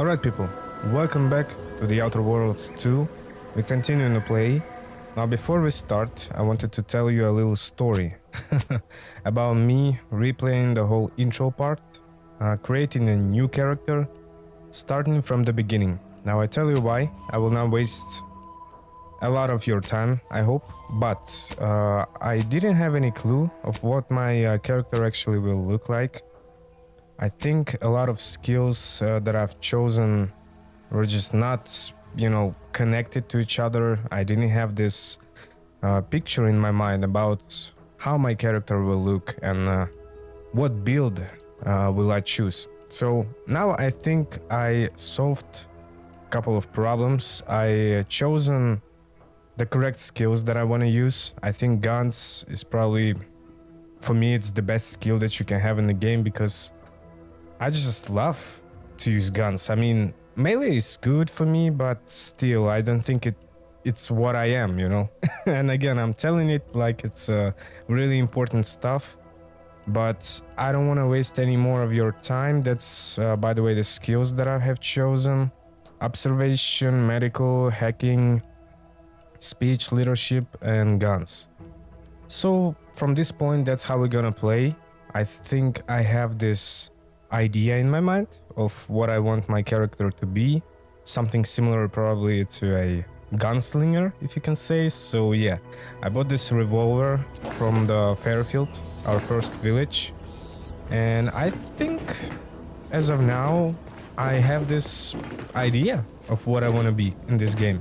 Alright people, welcome back to the Outer Worlds 2. We continue to play. Now before we start, I wanted to tell you a little story about me replaying the whole intro part, creating a new character, starting from the beginning. Now I tell you why. I will not waste a lot of your time, I hope, but I didn't have any clue of what my character actually will look like. I think a lot of skills that I've chosen were just not, connected to each other. I didn't have this picture in my mind about how my character will look and what build will I choose. So now I think I solved a couple of problems. I chosen the correct skills that I want to use. I think guns is probably, for me, it's the best skill that you can have in the game because I just love to use guns. I mean, melee is good for me, but still, I don't think it's what I am, And again, I'm telling it like it's really important stuff, but I don't want to waste any more of your time. That's, by the way, the skills that I have chosen: observation, medical, hacking, speech, leadership, and guns. So from this point, that's how we're gonna play. I think I have this idea in my mind of what I want my character to be. Something similar probably to a gunslinger, if you can say. So yeah, I bought this revolver from the Fairfield, our first village. And I think as of now, I have this idea of what I want to be in this game.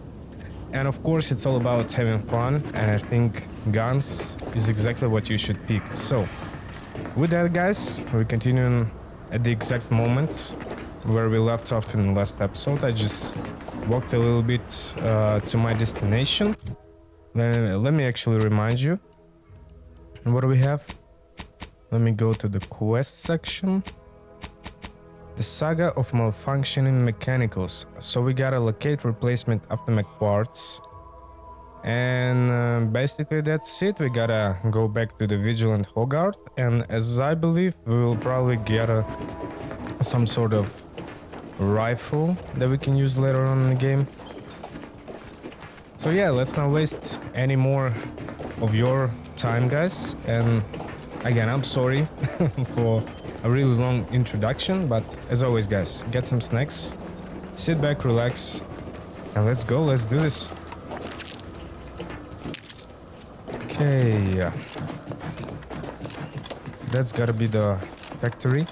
And of course, it's all about having fun. And I think guns is exactly what you should pick. So with that, guys, we're continuing at the exact moment where we left off in the last episode. I just walked a little bit to my destination. Let me actually remind you. What do we have? Let me go to the quest section. The saga of malfunctioning mechanicals. So we gotta locate replacement aftermech parts. And basically that's it. We gotta go back to the Vigilant Hogarth, and as I believe we will probably get some sort of rifle that we can use later on in the game. So yeah, let's not waste any more of your time, guys. And again, I'm sorry for a really long introduction, but as always, guys, get some snacks, sit back, relax, and let's go. Let's do this. Okay, that's gotta be the factory.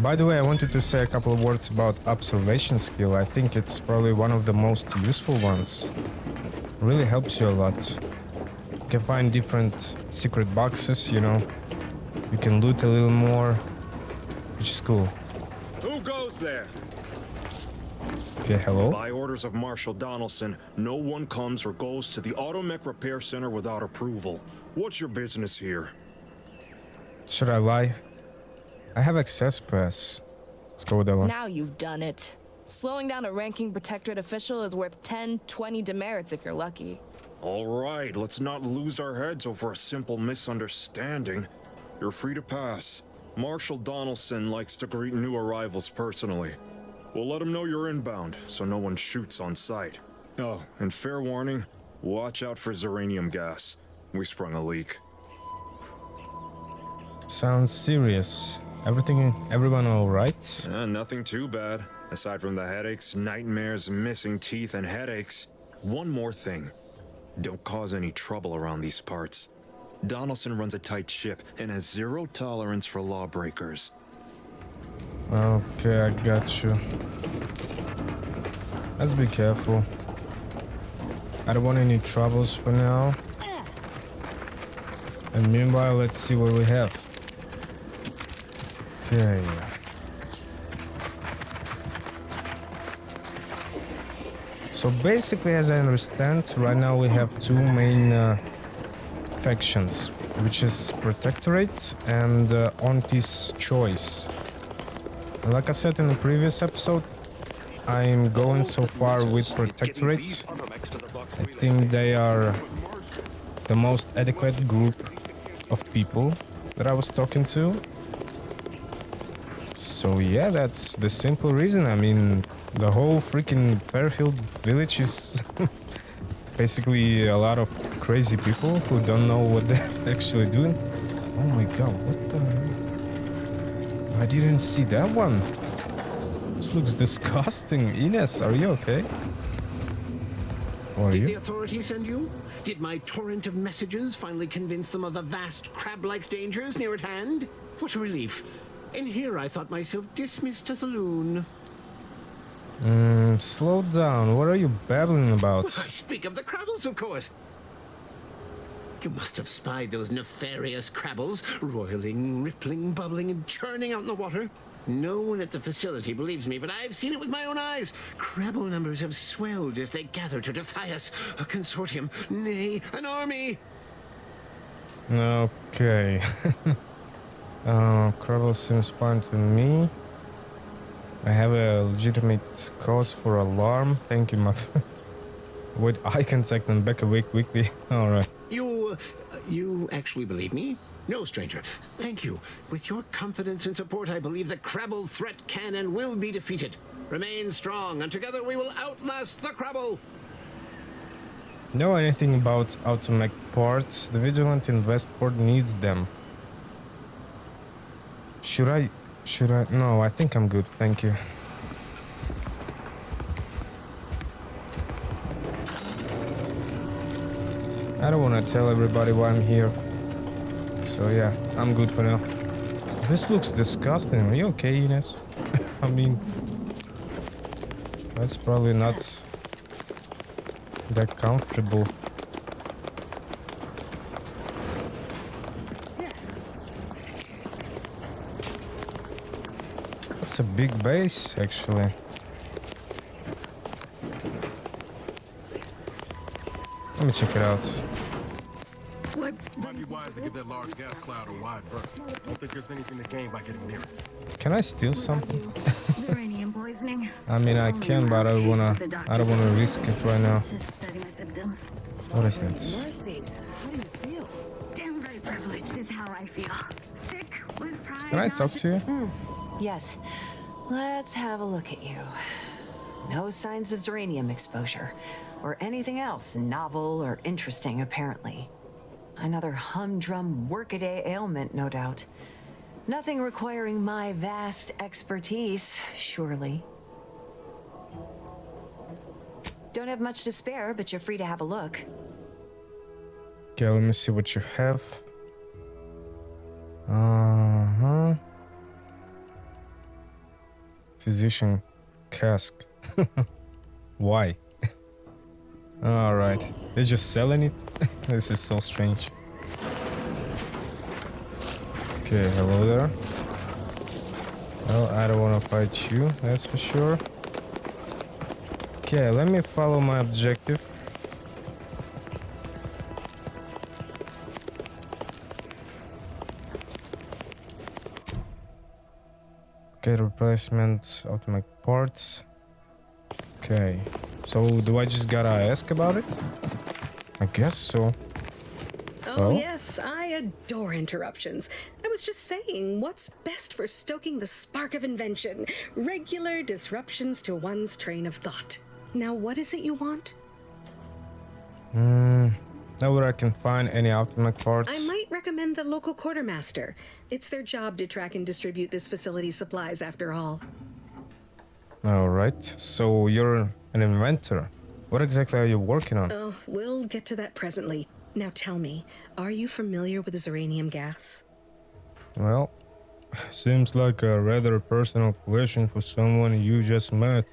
By the way, I wanted to say a couple of words about observation skill. I think it's probably one of the most useful ones. Really helps you a lot. You can find different secret boxes, you can loot a little more, which is cool. Who goes there? Okay, hello? By orders of Marshal Donaldson, no one comes or goes to the Automech Repair Center without approval. What's your business here? Should I lie? I have access pass. Let's go with that one. Now you've done it. Slowing down a ranking protectorate official is worth 10, 20 demerits if you're lucky. All right, let's not lose our heads over a simple misunderstanding. You're free to pass. Marshal Donaldson likes to greet new arrivals personally. We'll let him know you're inbound, so no one shoots on sight. Oh, and fair warning, watch out for xeranium gas. We sprung a leak. Sounds serious. Everyone all right? Nothing too bad. Aside from the headaches, nightmares, missing teeth, and headaches. One more thing. Don't cause any trouble around these parts. Donaldson runs a tight ship and has zero tolerance for lawbreakers. Okay, I got you. Let's be careful. I don't want any troubles for now. And meanwhile, let's see what we have. Okay. So basically, as I understand, right now we have two main factions, which is Protectorate and Auntie's Choice. And like I said in the previous episode, I'm going so far with Protectorate. I think they are the most adequate group of people that I was talking to. So yeah, that's the simple reason. I mean, the whole freaking Fairfield village is basically a lot of crazy people who don't know what they're actually doing. Oh my god, what the hell? I didn't see that one. This looks disgusting. Ines, are you okay? How are Did you? the authorities send you? Did my torrent of messages finally convince them of the vast crab-like dangers near at hand? What a relief. In here I thought myself dismissed as a loon. Slow down. What are you babbling about? Well, I speak of the crabbles, of course. You must have spied those nefarious crabbles, roiling, rippling, bubbling, and churning out in the water. No one at the facility believes me, but I've seen it with my own eyes. Crabble numbers have swelled as they gather to defy us. A consortium, nay, an army. Okay. Crabble seems fine to me. I have a legitimate cause for alarm. Thank you, my friend. With eye contact and back awake weekly. Alright. You actually believe me? No, stranger. Thank you. With your confidence and support, I believe the Crabble threat can and will be defeated. Remain strong, and together we will outlast the Crabble. Know anything about how to make parts? The Vigilant in Westport needs them. Should I? No, I think I'm good. Thank you. I don't want to tell everybody why I'm here. So yeah, I'm good for now. This looks disgusting. Are you okay, Ines? I mean, that's probably not that comfortable. It's a big base, actually. Let me check it out. Might be wise to give that large gas cloud a wide berth. Don't think there's anything to gain by getting near it. Can I steal something? Uranium poisoning. I mean, I can, but I don't wanna risk it right now. Just study my symptoms. What is that? Mercy, how do you feel? Damn right privileged is how I feel. Sick with pride. Can I talk to you? Yes. Let's have a look at you. No signs of uranium exposure, or anything else novel or interesting, apparently. Another humdrum workaday ailment, no doubt. Nothing requiring my vast expertise, surely. Don't have much to spare, but you're free to have a look. Okay, let me see what you have. Uh-huh. Physician cask. Why? Alright. They're just selling it? This is so strange. Okay, hello there. Well, I don't want to fight you, that's for sure. Okay, let me follow my objective. Okay, replacement, automatic parts. Okay, so do I just gotta ask about it? I guess so. Oh, Well? yes, I adore interruptions. I was just saying, what's best for stoking the spark of invention? Regular disruptions to one's train of thought. Now, what is it you want? Now where I can find any automatic parts. I might recommend the local quartermaster. It's their job to track and distribute this facility's supplies, after all. Alright, so you're an inventor. What exactly are you working on? Oh, we'll get to that presently. Now tell me, are you familiar with uranium gas? Well, seems like a rather personal question for someone you just met.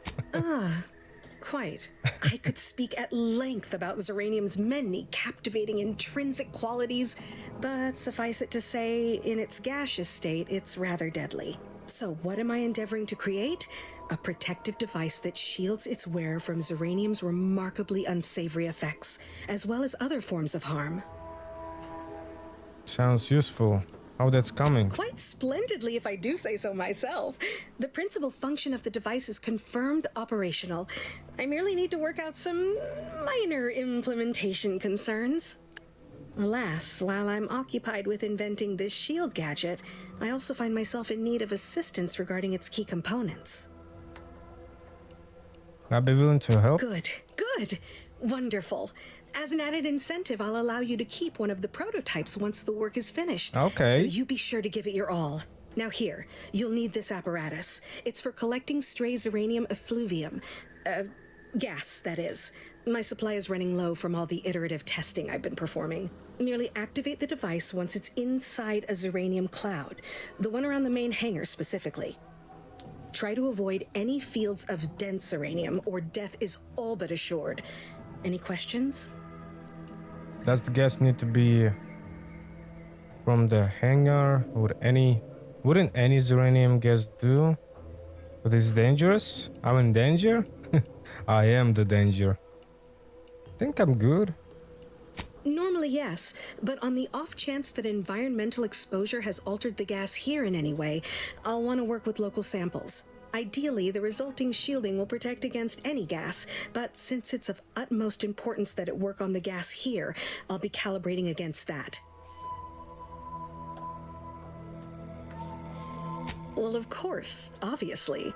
Quite. I could speak at length about Zeranium's many captivating intrinsic qualities, but suffice it to say, in its gaseous state, it's rather deadly. So what am I endeavoring to create? A protective device that shields its wearer from Zeranium's remarkably unsavory effects, as well as other forms of harm. Sounds useful. How that's coming? Quite splendidly, if I do say so myself. The principal function of the device is confirmed operational. I merely need to work out some minor implementation concerns. Alas, while I'm occupied with inventing this shield gadget, I also find myself in need of assistance regarding its key components. I'll be willing to help. Good, good. Wonderful. As an added incentive, I'll allow you to keep one of the prototypes once the work is finished. Okay. So you be sure to give it your all. Now here, you'll need this apparatus. It's for collecting stray Zeranium effluvium. Gas, that is. My supply is running low from all the iterative testing I've been performing. Merely activate the device once it's inside a Zeranium cloud, the one around the main hangar specifically. Try to avoid any fields of dense Zeranium, or death is all but assured. Any questions? Does the gas need to be from the hangar? Wouldn't any Zeranium gas do? But it's dangerous? I'm in danger? I am the danger. Think I'm good. Normally, yes, but on the off chance that environmental exposure has altered the gas here in any way, I'll want to work with local samples. Ideally, the resulting shielding will protect against any gas, but since it's of utmost importance that it work on the gas here, I'll be calibrating against that. Well, of course, obviously.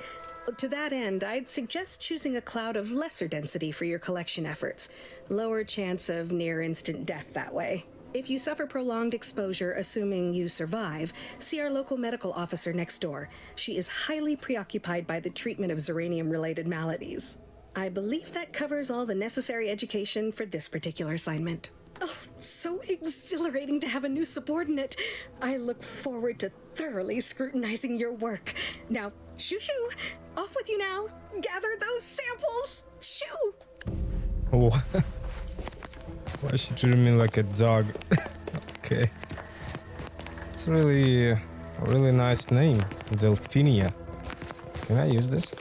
To that end, I'd suggest choosing a cloud of lesser density for your collection efforts. Lower chance of near-instant death that way. If you suffer prolonged exposure, assuming you survive, see our local medical officer next door. She is highly preoccupied by the treatment of Zeranium-related maladies. I believe that covers all the necessary education for this particular assignment. Oh, so exhilarating to have a new subordinate. I look forward to thoroughly scrutinizing your work. Now, shoo-shoo! Off with you now! Gather those samples! Shoo! Oh. Why she treat me like a dog? Okay. It's really a really nice name. Delphinia. Can I use this?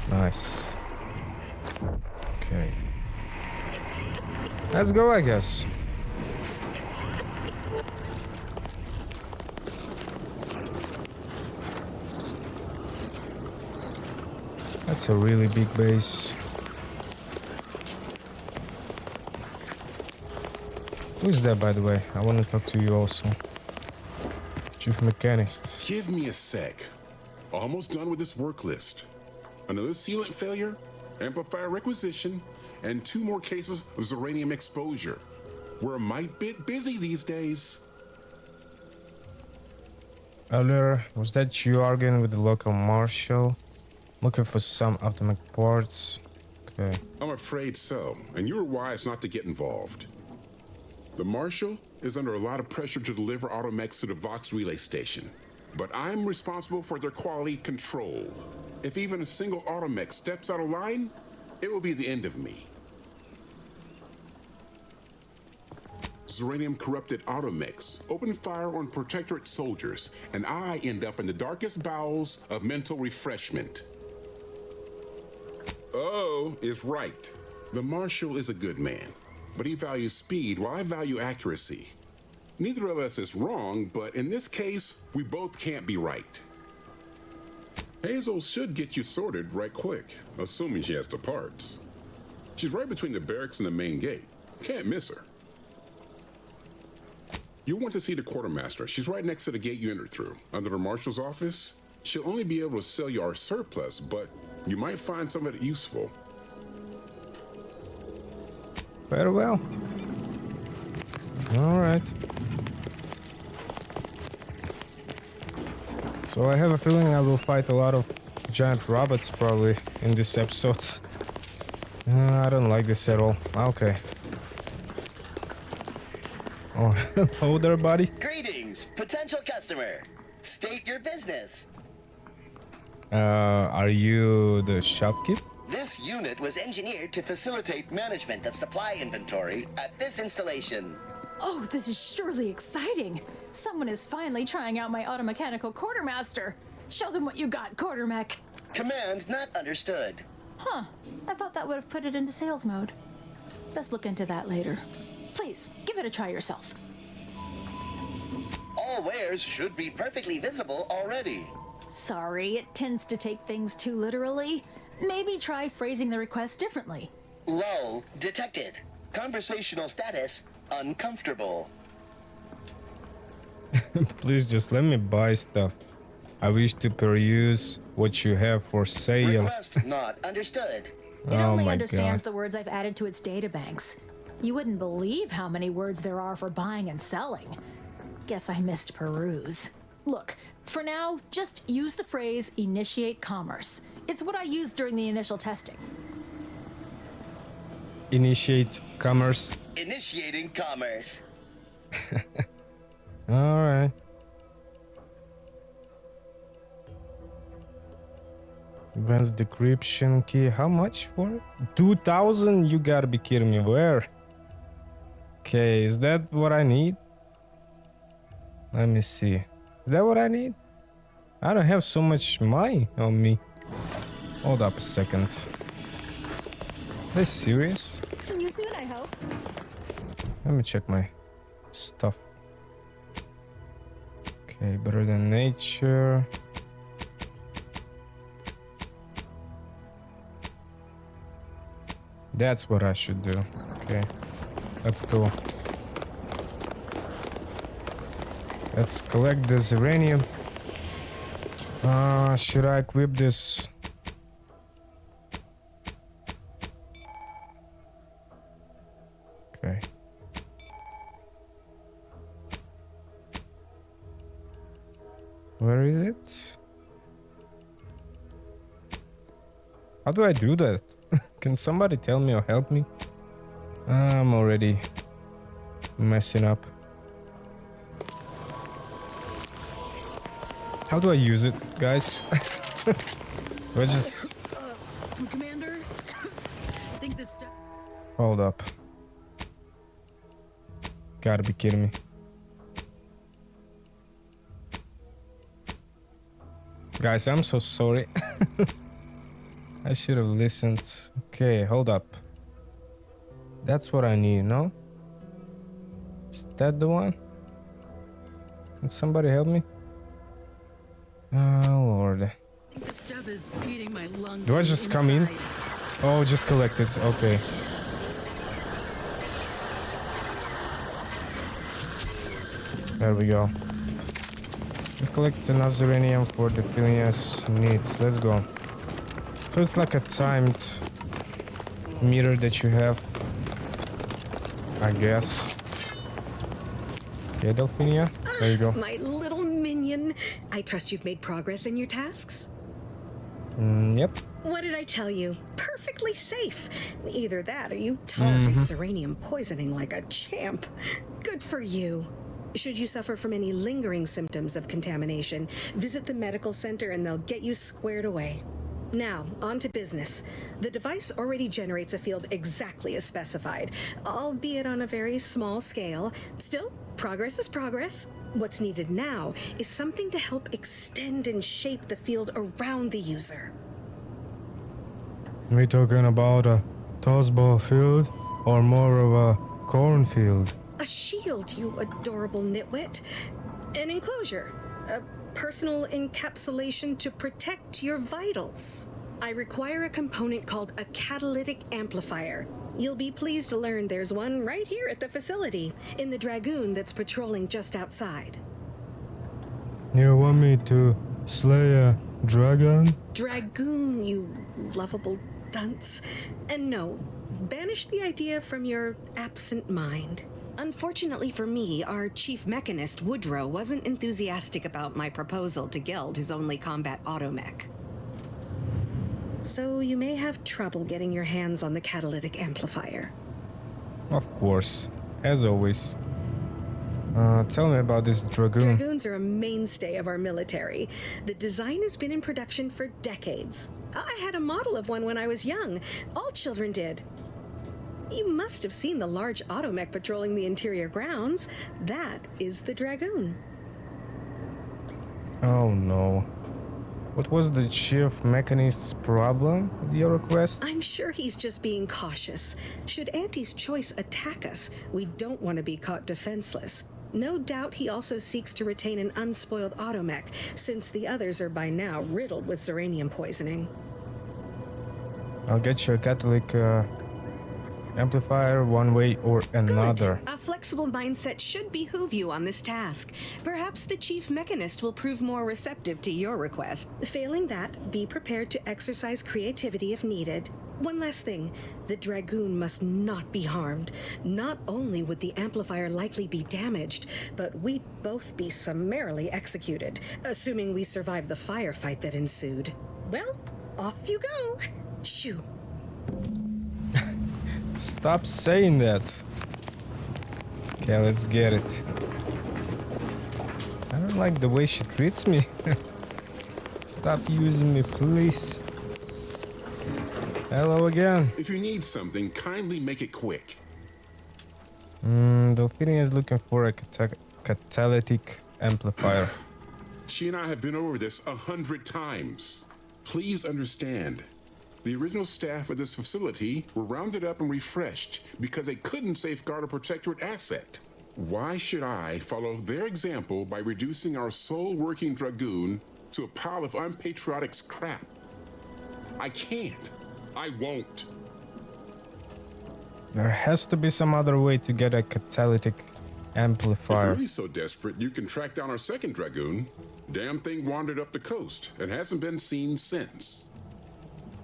Nice. Okay. Let's go, I guess. That's a really big base. Who's that, by the way? I want to talk to you also. Chief Mechanist. Give me a sec. Almost done with this work list. Another sealant failure, amplifier requisition, and 2 more cases of Zeranium exposure. We're a mite bit busy these days. Earlier, was that you arguing with the local marshal? Looking for some automatic parts. Okay. I'm afraid so, and you were wise not to get involved. The Marshal is under a lot of pressure to deliver automechs to the Vox relay station, but I'm responsible for their quality control. If even a single automech steps out of line, it will be the end of me. Zeranium corrupted automechs open fire on Protectorate soldiers, and I end up in the darkest bowels of mental refreshment. Oh is right. The Marshal is a good man, but he values speed while I value accuracy. Neither of us is wrong, but in this case, we both can't be right. Hazel should get you sorted right quick, assuming she has the parts. She's right between the barracks and the main gate. Can't miss her. You'll want to see the quartermaster. She's right next to the gate you entered through. Under the marshal's office, she'll only be able to sell you our surplus, but you might find some of it useful. Very well. Alright. So I have a feeling I will fight a lot of giant robots probably in this episode. I don't like this at all. Okay. Oh, hello there, buddy. Greetings, potential customer. State your business. Are you the shopkeep? This unit was engineered to facilitate management of supply inventory at this installation. Oh, this is surely exciting. Someone is finally trying out my automechanical quartermaster. Show them what you got, quartermech. Command not understood. Huh. I thought that would have put it into sales mode. Best look into that later. Please, give it a try yourself. All wares should be perfectly visible already. Sorry, it tends to take things too literally. Maybe try phrasing the request differently. Lull detected. Conversational status uncomfortable. Please just let me buy stuff. I wish to peruse what you have for sale. Request not understood. It Oh only my understands god. the words I've added to its databanks. You wouldn't believe how many words there are for buying and selling. Guess I missed peruse. Look, for now, just use the phrase initiate commerce. It's what I used during the initial testing. Initiate commerce. Initiating commerce. Alright. Advanced decryption key. How much for it? 2,000? You gotta be kidding me. Where? Okay, is that what I need? Let me see. Is that what I need? I don't have so much money on me. Hold up a second. Are they serious? See you soon, I hope. Let me check my stuff. Okay, better than nature. That's what I should do. Okay, let's go. Let's collect this uranium. Should I equip this? Okay. Where is it? How do I do that? Can somebody tell me or help me? I'm already messing up. How do I use it, guys? Do I just... Commander, I think this stuff... Hold up. Gotta be kidding me. Guys, I'm so sorry. I should have listened. Okay, hold up. That's what I need, no? Is that the one? Can somebody help me? Oh, Lord. I think this stuff is eating my lungs. Do I just come in? Oh, just collect it. Okay. There we go. We've collected enough uranium for the Phileas needs. Let's go. So it's like a timed meter that you have, I guess. Okay, Delphinia, there you go. My little minion. I trust you've made progress in your tasks? Yep. What did I tell you? Perfectly safe. Either that or you tolerate uranium poisoning like a champ. Good for you. Should you suffer from any lingering symptoms of contamination, visit the medical center and they'll get you squared away. Now, on to business. The device already generates a field exactly as specified, albeit on a very small scale. Still, progress is progress. What's needed now is something to help extend and shape the field around the user. We talking about a tossball field or more of a cornfield? A shield, you adorable nitwit. An enclosure. A personal encapsulation to protect your vitals. I require a component called a catalytic amplifier. You'll be pleased to learn there's one right here at the facility, in the Dragoon that's patrolling just outside. You want me to slay a dragon? Dragoon, you lovable dunce. And no, banish the idea from your absent mind. Unfortunately for me, our chief mechanist, Woodrow, wasn't enthusiastic about my proposal to Geld his only combat automech. So you may have trouble getting your hands on the catalytic amplifier. Of course, as always. Tell me about this Dragoon. Dragoons are a mainstay of our military. The design has been in production for decades. I had a model of one when I was young. All children did. You must have seen the large automech patrolling the interior grounds. That is the Dragoon. Oh no. What was the chief mechanist's problem with your request? I'm sure he's just being cautious. Should Auntie's choice attack us, we don't want to be caught defenseless. No doubt he also seeks to retain an unspoiled automech, since the others are by now riddled with uranium poisoning. I'll get you a Catholic amplifier one way or another. Good. A flexible mindset should behoove you on this task. Perhaps the chief mechanist will prove more receptive to your request. Failing that, be prepared to exercise creativity if needed. One last thing, the Dragoon must not be harmed. Not only would the amplifier likely be damaged, but we'd both be summarily executed, assuming we survive the firefight that ensued. Well, off you go. Shoo. Stop saying that. Okay, let's get it. I don't like the way she treats me. Stop using me, please. Hello again. If you need something, kindly make it quick. Delphine is looking for a catalytic amplifier. She and I have been over this 100 times. Please understand. The original staff of this facility were rounded up and refreshed because they couldn't safeguard a protectorate asset. Why should I follow their example by reducing our sole working Dragoon to a pile of unpatriotic scrap? I can't. I won't. There has to be some other way to get a catalytic If amplifier. you're really so desperate, you can track down our second Dragoon. Damn thing wandered up the coast and hasn't been seen since.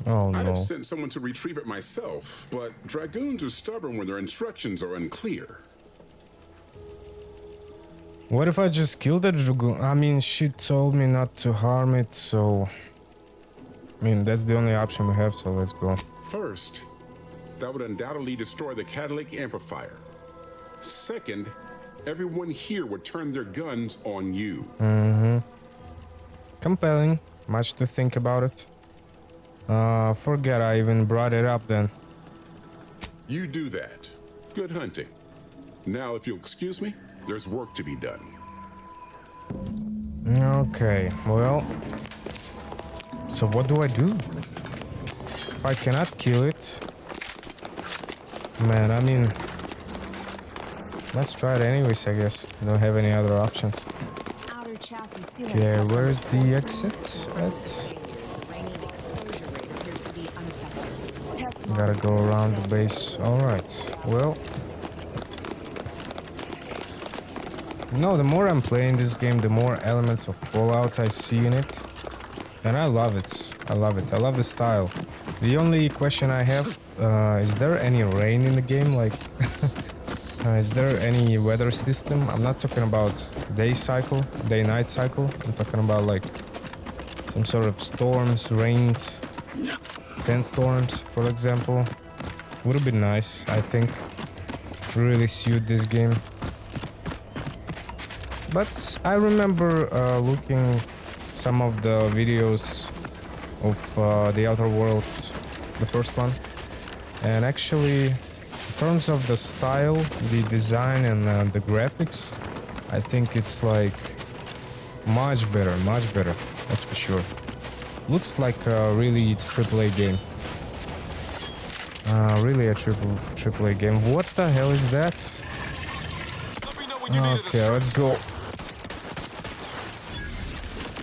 Oh I'd no. have sent someone to retrieve it myself, but Dragoons are stubborn when their instructions are unclear. What if I just killed the Dragoon? I mean, she told me not to harm it, so... I mean, that's the only option we have, so let's go. First, that would undoubtedly destroy the catalytic amplifier. Second, everyone here would turn their guns on you. Compelling. Much to think about it. Forget I even brought it up then. You do that. Good hunting. Now, if you'll excuse me, there's work to be done. Okay, well... So what do I do? If I cannot kill it... Man, I mean... Let's try it anyways, I guess. I don't have any other options. Outer chassis ceiling Okay, test where's the report exit at? Rainy exposure rate appears to be unaffected. Test Gotta go models around the are base. Alright, well... No, the more I'm playing this game, the more elements of Fallout I see in it. And I love it. I love it. I love the style. The only question I have, is there any rain in the game? Like, is there any weather system? I'm not talking about day cycle, day-night cycle. I'm talking about like some sort of storms, rains, sandstorms, for example. Would have been nice, I think. Really suit this game. But I remember looking some of the videos of the Outer Worlds, the first one, and actually in terms of the style, the design and the graphics, I think it's like much better, that's for sure. Looks like a really AAA game. Really a AAA game. What the hell is that? Okay, let's go.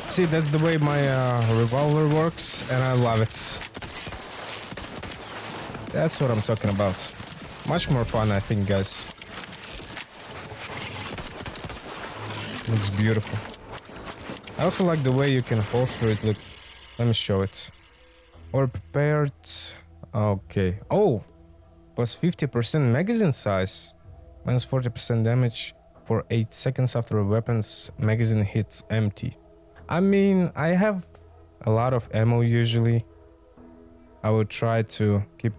See, that's the way my revolver works, and I love it. That's what I'm talking about. Much more fun, I think, guys. Looks beautiful. I also like the way you can holster it. Look, let me show it. Or prepared. Okay. Oh, plus 50% magazine size. Minus 40% damage for 8 seconds after a weapon's magazine hits empty. I mean, I have a lot of ammo usually. I would try to keep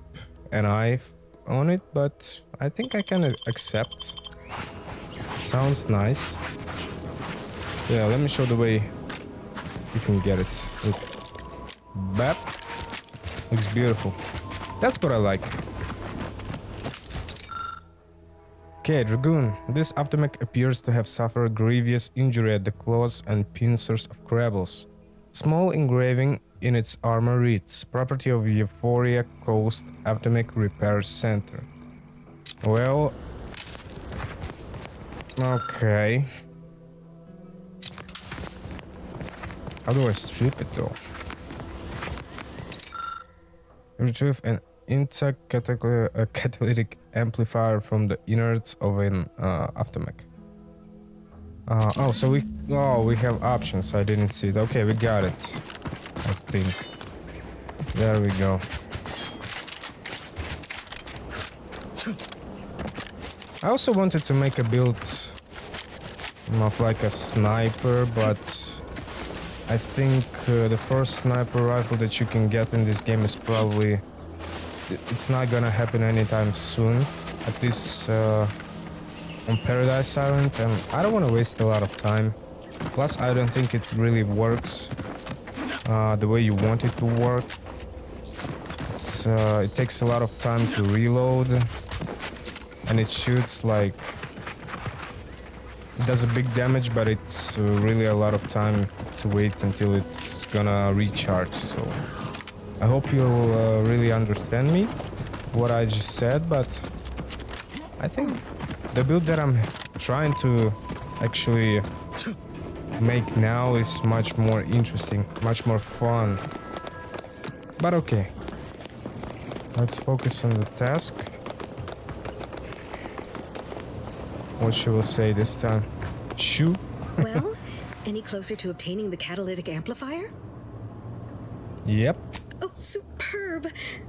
an eye on it, but I think I can accept. Sounds nice. So yeah, let me show the way you can get it. Look. Bap. Looks beautiful. That's what I like. Okay, Dragoon. This Optimech appears to have suffered grievous injury at the claws and pincers of Krabbles. Small engraving in its armor reads, property of Euphoria Coast Optimech Repair Center. Well... Okay. How do I strip it though? Retrieve an intact catalytic amplifier from the innards of an aftermech. Oh, so we have options. I didn't see it. Okay, we got it. I think. There we go. I also wanted to make a build of like a sniper, but I think the first sniper rifle that you can get in this game is probably... It's not gonna happen anytime soon, at least on Paradise Island, and I don't want to waste a lot of time. Plus, I don't think it really works the way you want it to work. It takes a lot of time to reload, and it shoots like... It does a big damage, but it's really a lot of time to wait until it's gonna recharge, so... I hope you'll really understand me, what I just said, but... I think the build that I'm trying to actually make now is much more interesting, much more fun. But okay. Let's focus on the task. What she will say this time? Shoo? Well, any closer to obtaining the catalytic amplifier? Yep. Oh, superb!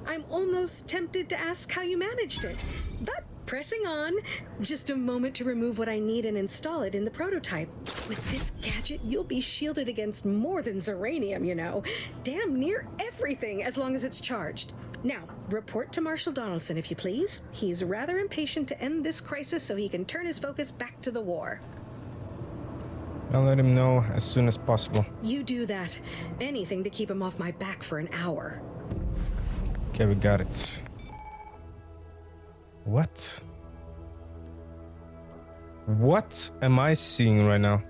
I'm almost tempted to ask how you managed it. But pressing on, just a moment to remove what I need and install it in the prototype. With this gadget, you'll be shielded against more than Zeranium, you know. Damn near everything, as long as it's charged. Now, report to Marshal Donaldson, if you please. He's rather impatient to end this crisis so he can turn his focus back to the war. I'll let him know as soon as possible. You do that. Anything to keep him off my back for an hour. Okay, we got it. What? What am I seeing right now?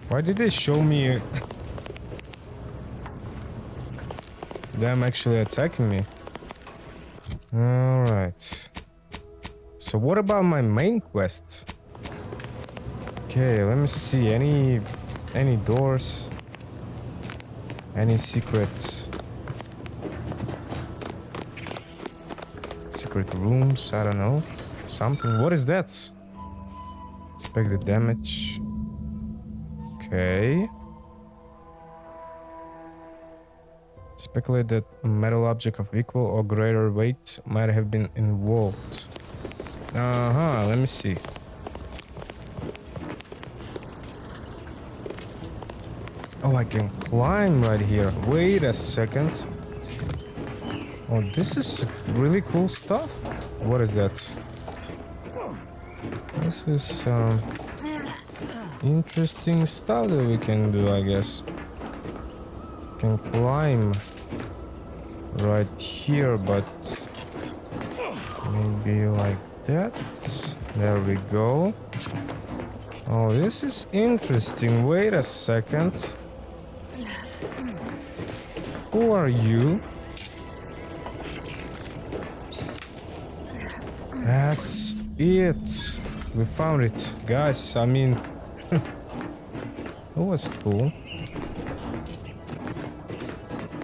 Why did they show me them actually attacking me? Alright. So what about my main quest? Okay, let me see. Any doors? Any secrets? Secret rooms? I don't know. Something. What is that? Inspect the damage. Okay. Speculate that a metal object of equal or greater weight might have been involved. Let me see. Oh, I can climb right here. Wait a second. Oh, this is really cool stuff. What is that? This is interesting stuff that we can do, I guess. Can climb right here, but maybe like that. There we go. Oh, this is interesting. Wait a second. Who are you? That's it. We found it. Guys, I mean... that was cool.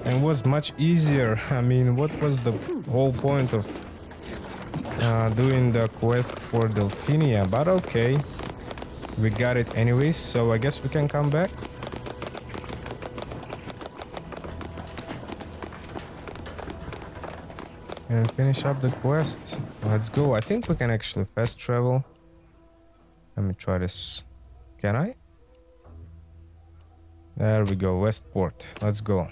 And was much easier. I mean, what was the whole point of doing the quest for Delphinia? But okay, we got it anyways, so I guess we can come back. And finish up the quest. Let's go. I think we can actually fast travel. Let me try this. Can I? There we go, Westport. Let's go.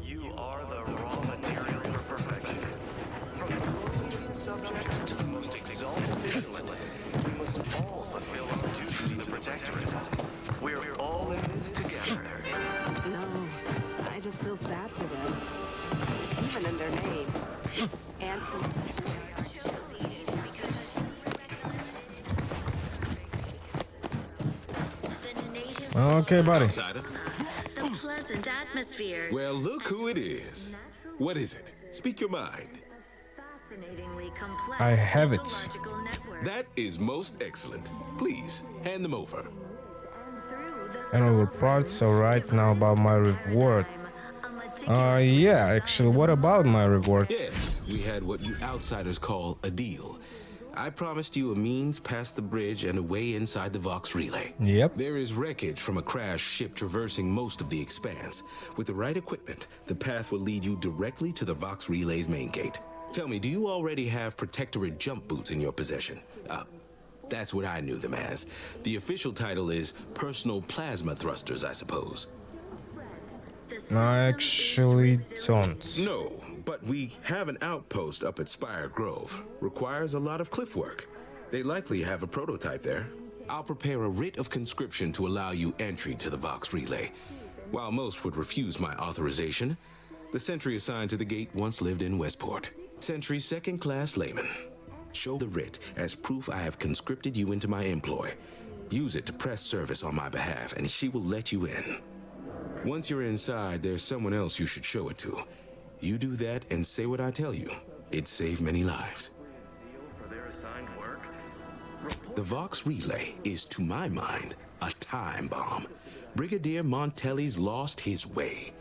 You are the raw material for perfection. From the lowliest subject to the most exalted vigilant, we must all fulfill our duty to the Protectorate. We're all in this together. No, I just feel sad for them. Even in their name. And Okay, buddy. The pleasant atmosphere. Well, look who it is. What is it? Speak your mind. I have it. That is most excellent. Please, hand them over. Annual parts, so right now about my reward. Yeah, actually, what about my reward? Yes, we had what you outsiders call a deal. I promised you a means past the bridge and a way inside the Vox relay. Yep. There is wreckage from a crashed ship traversing most of the expanse. With the right equipment, the path will lead you directly to the Vox relay's main gate. Tell me, do you already have Protectorate jump boots in your possession? That's what I knew them as. The official title is Personal Plasma Thrusters, I suppose. I actually don't. No, but we have an outpost up at Spire Grove. Requires a lot of cliff work. They likely have a prototype there. I'll prepare a writ of conscription to allow you entry to the Vox relay. While most would refuse my authorization, the sentry assigned to the gate once lived in Westport. Sentry second-class layman. Show the writ as proof I have conscripted you into my employ. Use it to press service on my behalf, and she will let you in. Once you're inside, there's someone else you should show it to. You do that and say what I tell you. It'd save many lives. The Vox relay is, to my mind, a time bomb. Brigadier Montelli's lost his way.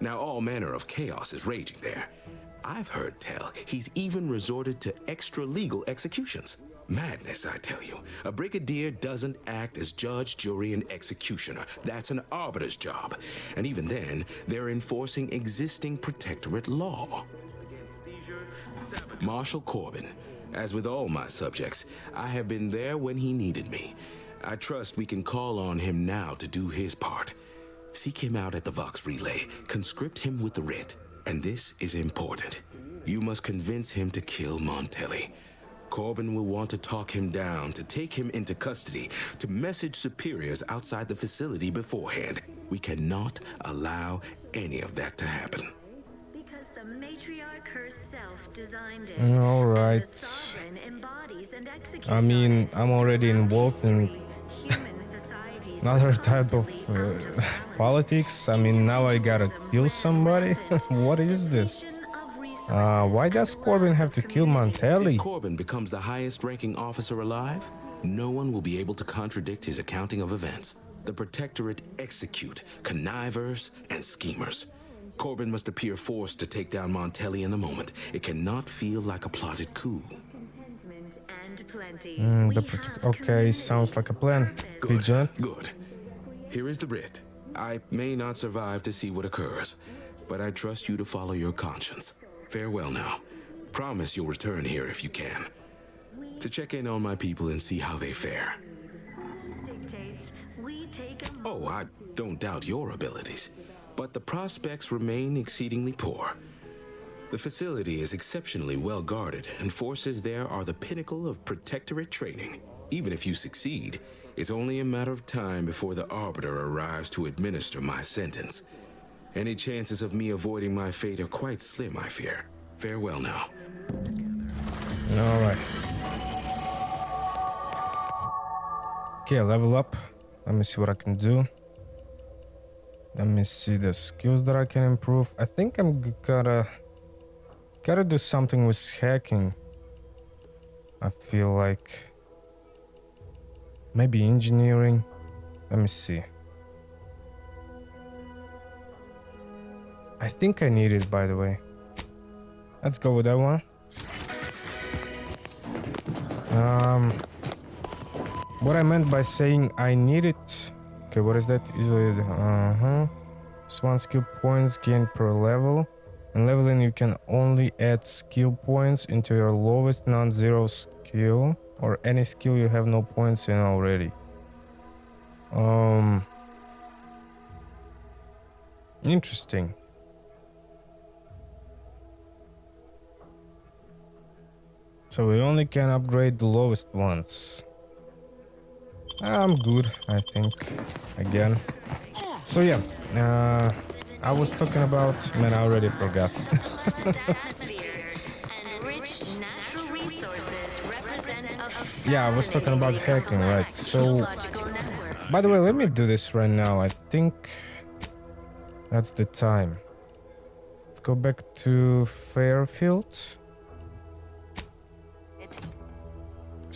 Now all manner of chaos is raging there. I've heard tell he's even resorted to extra-legal executions. Madness, I tell you. A brigadier doesn't act as judge, jury, and executioner. That's an arbiter's job. And even then, they're enforcing existing protectorate law. Marshal Corbin, as with all my subjects, I have been there when he needed me. I trust we can call on him now to do his part. Seek him out at the Vox relay, conscript him with the writ. And this is important. You must convince him to kill Montelli. Corbin will want to talk him down, to take him into custody, to message superiors outside the facility beforehand. We cannot allow any of that to happen. Because the matriarch herself designed it. All right. I mean, I'm already involved in another type of politics. I mean, now I gotta kill somebody. What is this? Why does Corbin have to kill Montelli? If Corbin becomes the highest-ranking officer alive, no one will be able to contradict his accounting of events. The Protectorate execute connivers and schemers. Corbin must appear forced to take down Montelli in the moment. It cannot feel like a plotted coup. Okay, sounds like a plan. Vigilant. Good. Here is the writ. I may not survive to see what occurs, but I trust you to follow your conscience. Farewell now. Promise you'll return here if you can. To check in on my people and see how they fare. Oh, I don't doubt your abilities, but the prospects remain exceedingly poor. The facility is exceptionally well guarded, and forces there are the pinnacle of protectorate training. Even if you succeed, it's only a matter of time before the Arbiter arrives to administer my sentence. Any chances of me avoiding my fate are quite slim, I fear. Farewell now. All right. Okay, level up. Let me see what I can do. Let me see the skills that I can improve. I think I'm gotta do something with hacking. I feel like maybe engineering. Let me see. I think I need it, by the way. Let's go with that one. What I meant by saying I need it. Okay, what is that? Easily. It's 1 skill points gained per level. In leveling, you can only add skill points into your lowest non-zero skill or any skill you have no points in already. Interesting. So we only can upgrade the lowest ones. I'm good, I think. Again. So yeah, I was talking about... Man, I already forgot. Yeah, I was talking about hacking, right? So... By the way, let me do this right now. I think... that's the time. Let's go back to Fairfield.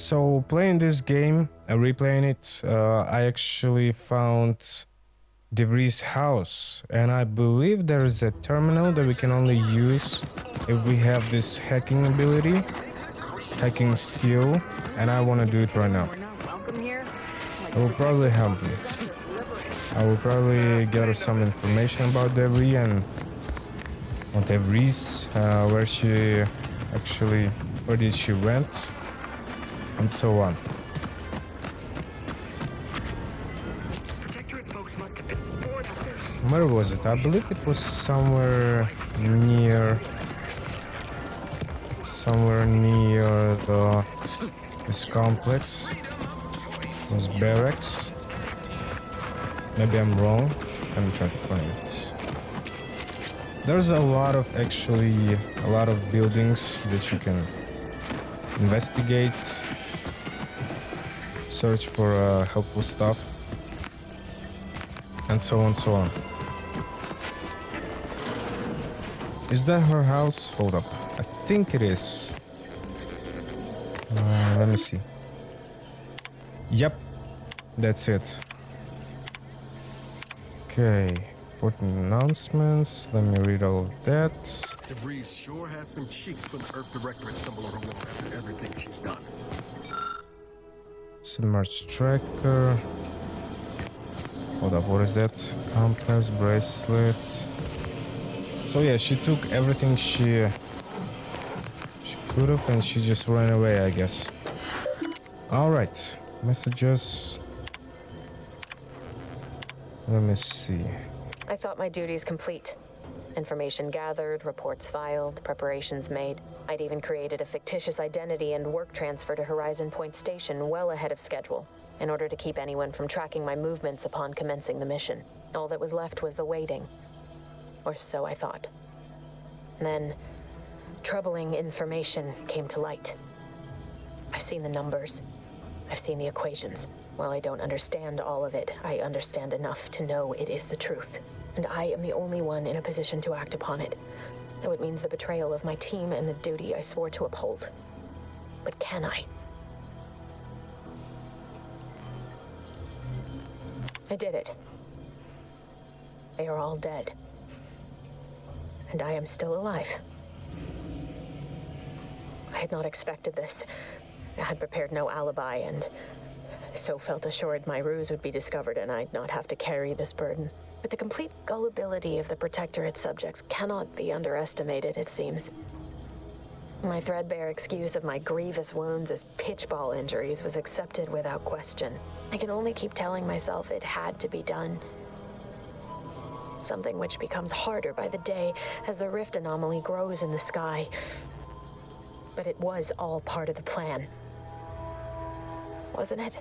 So playing this game and replaying it, I actually found DeVries' house, and I believe there is a terminal that we can only use if we have this hacking ability, hacking skill, and I want to do it right now. It will probably help me. I will probably gather some information about DeVries and on DeVries, where did she went, and so on. Where was it? I believe it was somewhere near this complex. It was barracks. Maybe I'm wrong. Let me try to find it. There's a lot of buildings that you can investigate, search for helpful stuff, and so on, so on. Is that her house? Hold up. I think it is. Let me see. Yep, that's it. Okay, important announcements. Let me read all of that. DeVries sure has some cheek to put the Earth Directorate symbol on her wall after everything she's done. Submerged tracker. Hold up, what is that? Compass, bracelet. So yeah, she took everything she could have, and she just ran away, I guess. All right, messages. Let me see. I thought my duties complete. Information gathered, reports filed, preparations made. I'd even created a fictitious identity and work transfer to Horizon Point Station well ahead of schedule, in order to keep anyone from tracking my movements upon commencing the mission. All that was left was the waiting. Or so I thought. Then, troubling information came to light. I've seen the numbers. I've seen the equations. While I don't understand all of it, I understand enough to know it is the truth. And I am the only one in a position to act upon it. Though it means the betrayal of my team and the duty I swore to uphold. But can I? I did it. They are all dead. And I am still alive. I had not expected this. I had prepared no alibi, and so felt assured my ruse would be discovered and I'd not have to carry this burden. But the complete gullibility of the Protectorate subjects cannot be underestimated, it seems. My threadbare excuse of my grievous wounds as pitchball injuries was accepted without question. I can only keep telling myself it had to be done. Something which becomes harder by the day as the rift anomaly grows in the sky. But it was all part of the plan. Wasn't it?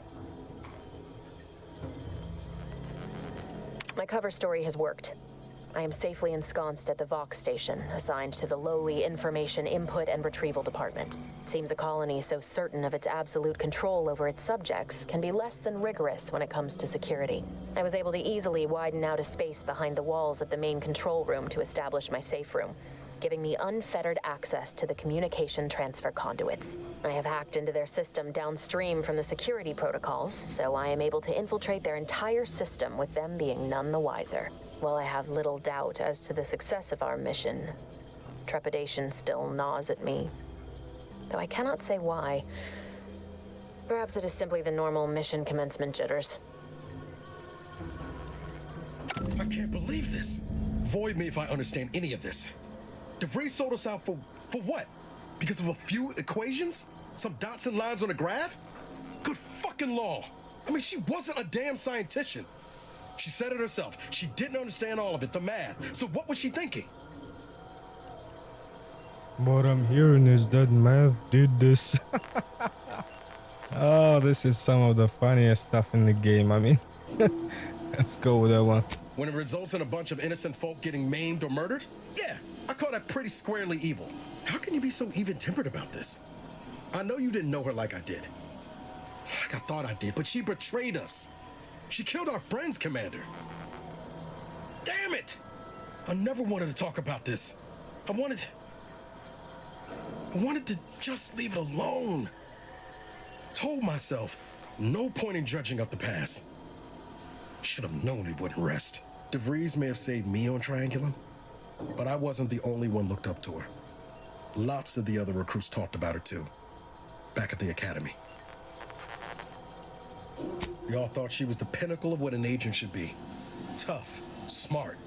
My cover story has worked. I am safely ensconced at the Vox station, assigned to the lowly Information Input and Retrieval Department. It seems a colony so certain of its absolute control over its subjects can be less than rigorous when it comes to security. I was able to easily widen out a space behind the walls of the main control room to establish my safe room, giving me unfettered access to the communication transfer conduits. I have hacked into their system downstream from the security protocols, so I am able to infiltrate their entire system with them being none the wiser. While I have little doubt as to the success of our mission, trepidation still gnaws at me. Though I cannot say why. Perhaps it is simply the normal mission commencement jitters. I can't believe this. Void me if I understand any of this. DeVries sold us out for what? Because of a few equations? Some dots and lines on a graph? Good fucking law. I mean, she wasn't a damn scientist. She said it herself. She didn't understand all of it, the math. So what was she thinking? What I'm hearing is that math did this. Oh, this is some of the funniest stuff in the game. I mean, let's go with that one. When it results in a bunch of innocent folk getting maimed or murdered? Yeah, I call that pretty squarely evil. How can you be so even-tempered about this? I know you didn't know her like I did. Like I thought I did, but she betrayed us. She killed our friends, Commander. Damn it! I never wanted to talk about this. I wanted to just leave it alone. Told myself, no point in dredging up the past. Should have known it wouldn't rest. DeVries may have saved me on Triangulum, but I wasn't the only one looked up to her. Lots of the other recruits talked about her too, back at the academy. We all thought she was the pinnacle of what an agent should be. Tough, smart,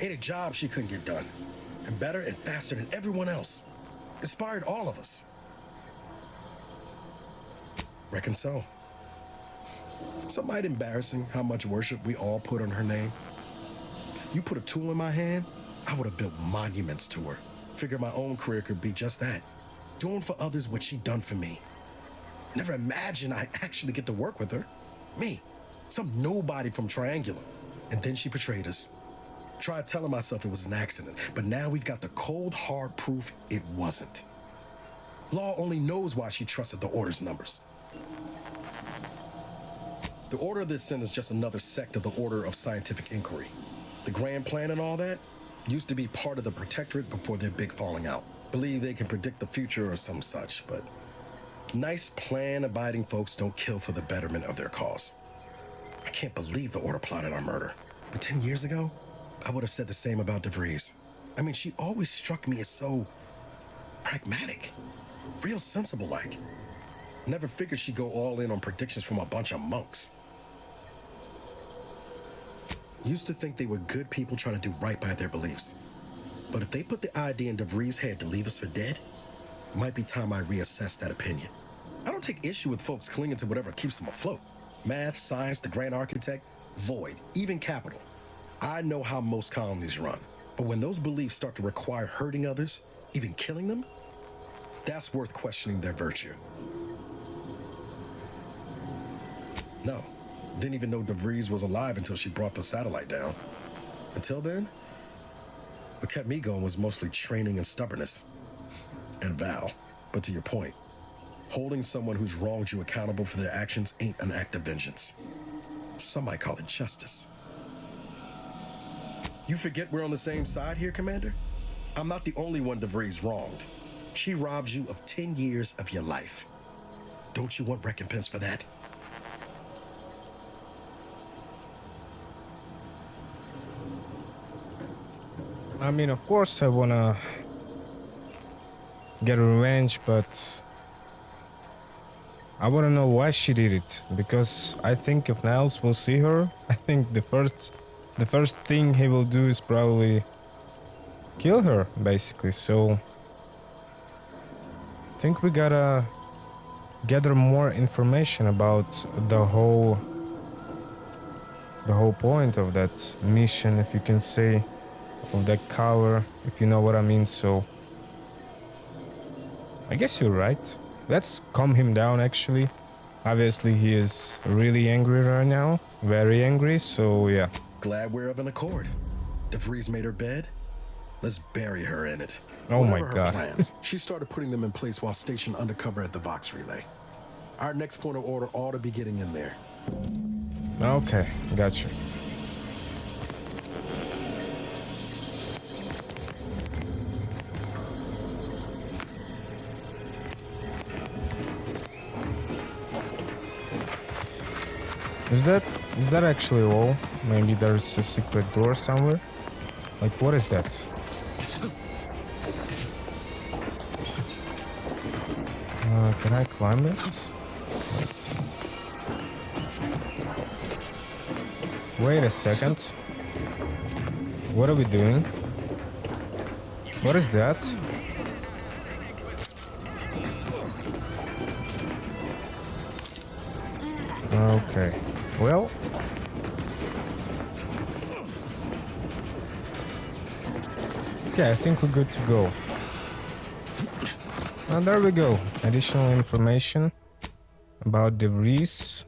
ain't a job she couldn't get done, and better and faster than everyone else. Inspired all of us. Reckon so. Somewhat embarrassing how much worship we all put on her name. You put a tool in my hand, I would have built monuments to her. Figured my own career could be just that. Doing for others what she done for me. Never imagined I'd actually get to work with her. Me, some nobody from Triangulum. And then she betrayed us. Tried telling myself it was an accident, but now we've got the cold, hard proof it wasn't. Law only knows why she trusted the Order's numbers. The Order of the Ascent is just another sect of the Order of Scientific Inquiry. The grand plan and all that used to be part of the Protectorate before their big falling out. Believe they can predict the future or some such, but nice plan-abiding folks don't kill for the betterment of their cause. I can't believe the Order plotted our murder. But 10 years ago, I would have said the same about DeVries. I mean, she always struck me as so pragmatic, real sensible-like. Never figured she'd go all in on predictions from a bunch of monks. Used to think they were good people trying to do right by their beliefs. But if they put the idea in DeVries' head to leave us for dead, it might be time I reassess that opinion. I don't take issue with folks clinging to whatever keeps them afloat. Math, science, the grand architect, void, even capital. I know how most colonies run. But when those beliefs start to require hurting others, even killing them, that's worth questioning their virtue. No, didn't even know DeVries was alive until she brought the satellite down. Until then, what kept me going was mostly training and stubbornness. And Val. But to your point, holding someone who's wronged you accountable for their actions ain't an act of vengeance. Some might call it justice. You forget we're on the same side here, Commander? I'm not the only one DeVries wronged. She robbed you of 10 years of your life. Don't you want recompense for that? I mean, of course I wanna get revenge, but I wanna know why she did it. Because I think if Niles will see her, I think the first thing he will do is probably kill her, basically. So I think we gotta gather more information about the whole point of that mission, if you can say, of that cover, if you know what I mean. So I guess you're right. Let's calm him down, actually. Obviously he is really angry right now, very angry, so yeah. Glad we're of an accord. DeVries made her bed. Let's bury her in it. Oh my Whatever her God. plans, she started putting them in place while stationed undercover at the Vox Relay. Our next point of order ought to be getting in there. Okay, gotcha. Is that actually all? Maybe there's a secret door somewhere? Like, what is that? Can I climb it? Wait a second. What are we doing? What is that? Okay. Well, okay, I think we're good to go. And there we go. Additional information about DeVries.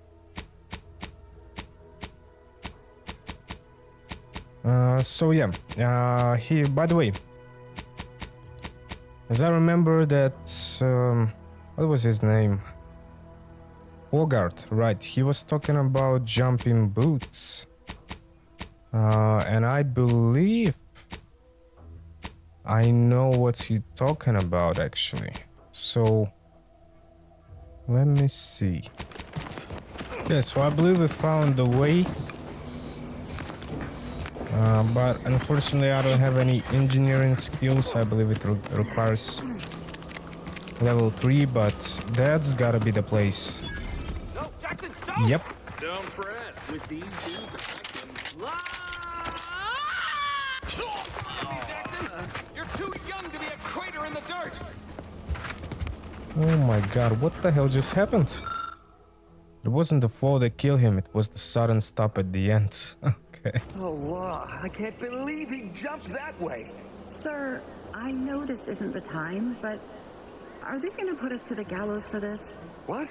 So yeah, he. By the way, as I remember that, what was his name? Bogart, right? He was talking about jumping boots, and I believe I know what he's talking about, actually. So Let me see. Yeah, so I believe we found the way. But unfortunately I don't have any engineering skills. I believe it requires level 3, but that's gotta be the place. No, Jackson, don't! Yep. Don't fret. With these dudes, I can fly! Jackson, you're too young to be a crater in the dirt! Oh my god, what the hell just happened? It wasn't the fall that killed him, it was the sudden stop at the end. Okay. Oh, I can't believe he jumped that way. Sir, I know this isn't the time, but are they gonna put us to the gallows for this? What?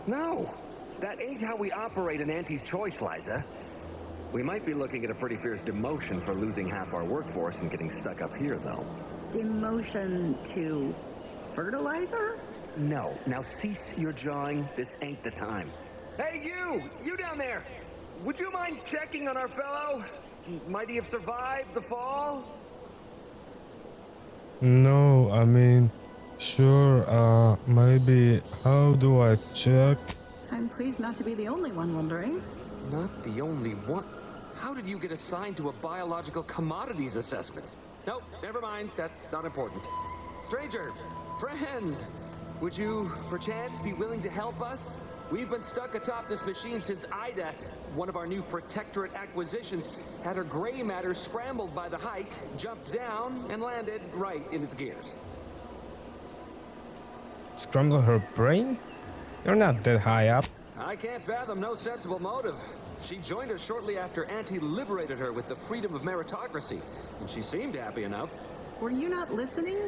No. That ain't how we operate in Auntie's Choice, Liza. We might be looking at a pretty fierce demotion for losing half our workforce and getting stuck up here, though. Demotion to fertilizer? No. Now cease your jawing. This ain't the time. Hey, you! You down there! Would you mind checking on our fellow? Might he have survived the fall? No, I mean, sure, maybe. How do I check? I'm pleased not to be the only one wondering. Not the only one. How did you get assigned to a biological commodities assessment? Nope, never mind. That's not important. Stranger, friend, would you, perchance, be willing to help us? We've been stuck atop this machine since Ida, one of our new Protectorate acquisitions, had her gray matter scrambled by the height, jumped down, and landed right in its gears. Scramble her brain? You're not that high up. I can't fathom no sensible motive. She joined us shortly after Auntie liberated her with the freedom of meritocracy, and she seemed happy enough. Were you not listening?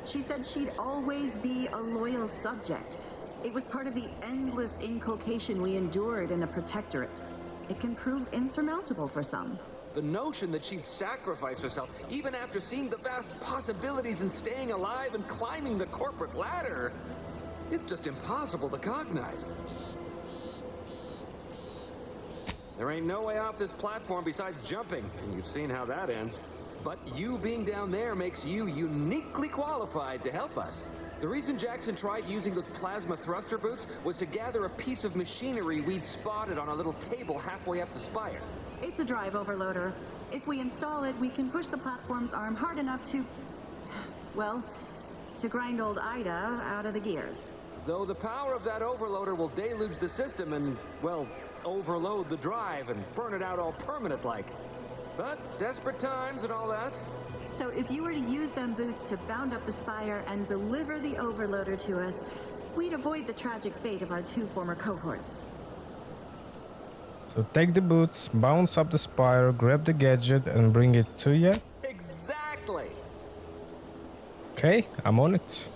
She said she'd always be a loyal subject. It was part of the endless inculcation we endured in the Protectorate. It can prove insurmountable for some. The notion that she'd sacrifice herself, even after seeing the vast possibilities in staying alive and climbing the corporate ladder, it's just impossible to cognize. There ain't no way off this platform besides jumping, and you've seen how that ends. But you being down there makes you uniquely qualified to help us. The reason Jackson tried using those plasma thruster boots was to gather a piece of machinery we'd spotted on a little table halfway up the spire. It's a drive overloader. If we install it, we can push the platform's arm hard enough to... well, to grind old Ida out of the gears. Though the power of that overloader will deluge the system and, well, overload the drive and burn it out all permanent-like. But desperate times and all that. So if you were to use them boots to bound up the spire and deliver the overloader to us, we'd avoid the tragic fate of our 2 former cohorts. So take the boots, bounce up the spire, grab the gadget, and bring it to you? Exactly! Okay, I'm on it.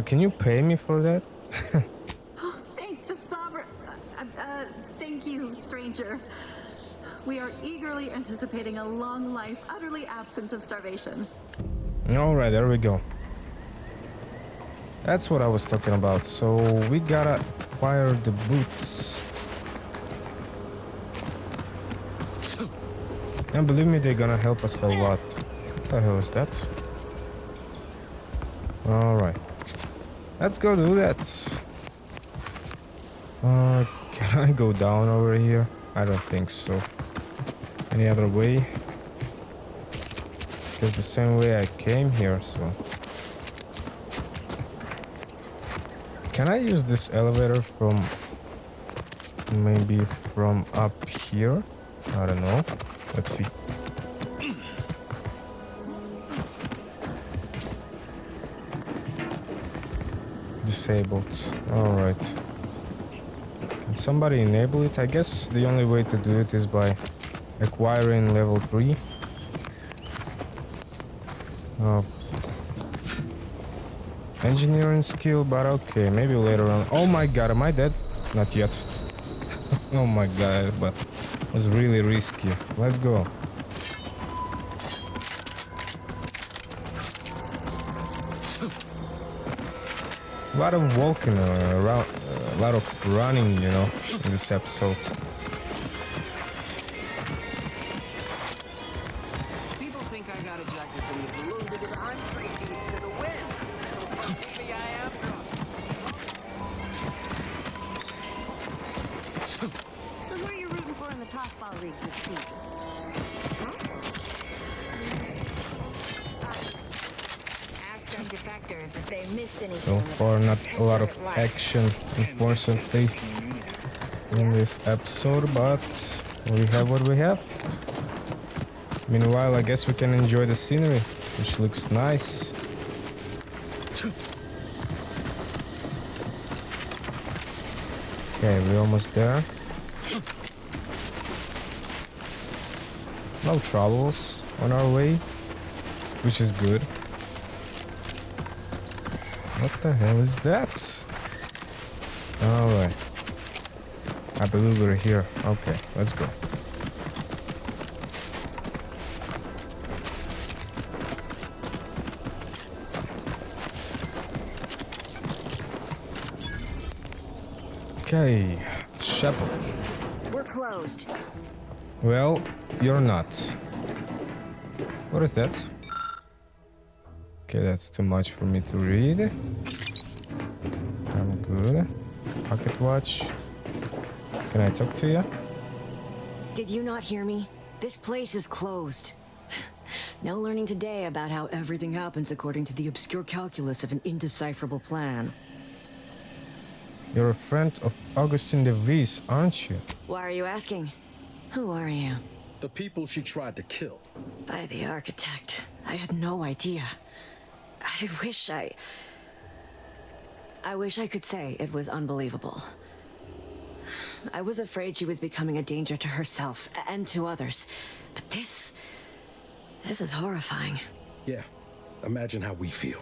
Can you pay me for that? Oh, thank the Sovereign... thank you, stranger. We are eagerly anticipating a long life, utterly absent of starvation. Alright, there we go. That's what I was talking about. So we gotta acquire the boots. And believe me, they're gonna help us a lot. What the hell is that? Alright. Let's go do that. Can I go down over here? I don't think so. Any other way? Because the same way I came here, so... Can I use this elevator from... maybe from up here? I don't know. Let's see. Disabled. Alright. Can somebody enable it? I guess the only way to do it is by acquiring level 3. Engineering skill, but okay, maybe later on. Oh my god, am I dead? Not yet. Oh my god, but it was really risky. Let's go. A lot of walking around, a lot of running, you know, in this episode. People think I got ejected from the balloon because I'm breaking to the wind. Maybe I am drunk. colleagues at sea. Ask them defectors if they miss anything. So far, not a lot of action, unfortunately, in this episode, but we have what we have. Meanwhile, I guess we can enjoy the scenery, which looks nice. Okay, we're almost there. No troubles on our way, which is good. What the hell is that? Alright. I believe we're here. Okay, let's go. Okay, Shepherd. We're closed. Well, you're not. What is that? Okay, that's too much for me to read. I'm good. Pocket watch. Can I talk to you? Did you not hear me? This place is closed. No learning today about how everything happens according to the obscure calculus of an indecipherable plan. You're a friend of Augustin de Vries, aren't you? Why are you asking? Who are you? The people she tried to kill. By the architect. I had no idea. I wish I could say it was unbelievable. I was afraid she was becoming a danger to herself and to others. But this is horrifying. Yeah, imagine how we feel.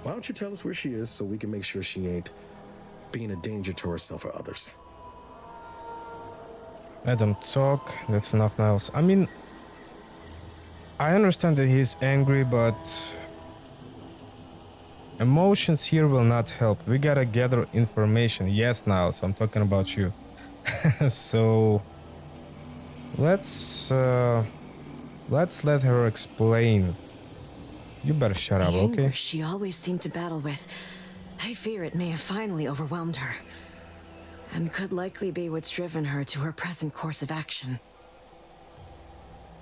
Why don't you tell us where she is so we can make sure she ain't being a danger to herself or others? Let them talk. That's enough, Niles. I mean, I understand that he's angry, but emotions here will not help. We gotta gather information. Yes, Niles, I'm talking about you. So let's let her explain. You better shut up, The okay? anguish she always seemed to battle with. I fear it may have finally overwhelmed her, and could likely be what's driven her to her present course of action.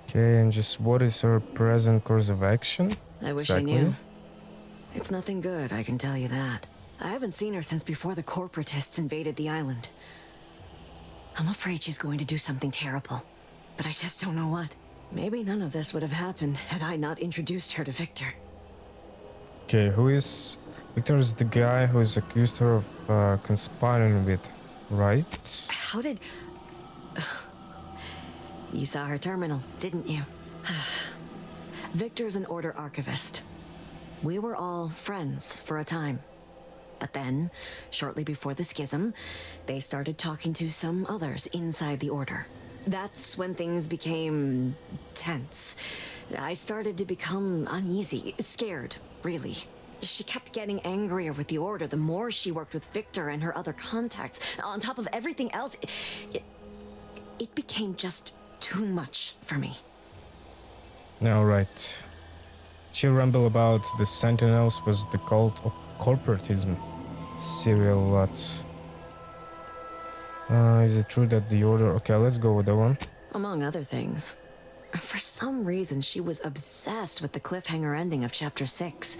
Okay, and just what is her present course of action? I wish I knew. It's nothing good, I can tell you that. I haven't seen her since before the corporatists invaded the island. I'm afraid she's going to do something terrible, but I just don't know what. Maybe none of this would have happened had I not introduced her to Victor. Okay, who is... Victor is the guy who is accused her of conspiring with, right? How did... You saw her terminal, didn't you? Victor's an Order archivist. We were all friends for a time. But then, shortly before the schism, they started talking to some others inside the Order. That's when things became tense. I started to become uneasy, scared, really. She kept getting angrier with the Order the more she worked with Victor and her other contacts. On top of everything else, it became just too much for me. Alright. She'll ramble about the Sentinels was the cult of corporatism. Serial lots. Is it true that the Order... Okay, let's go with that one. Among other things. For some reason, she was obsessed with the cliffhanger ending of Chapter 6.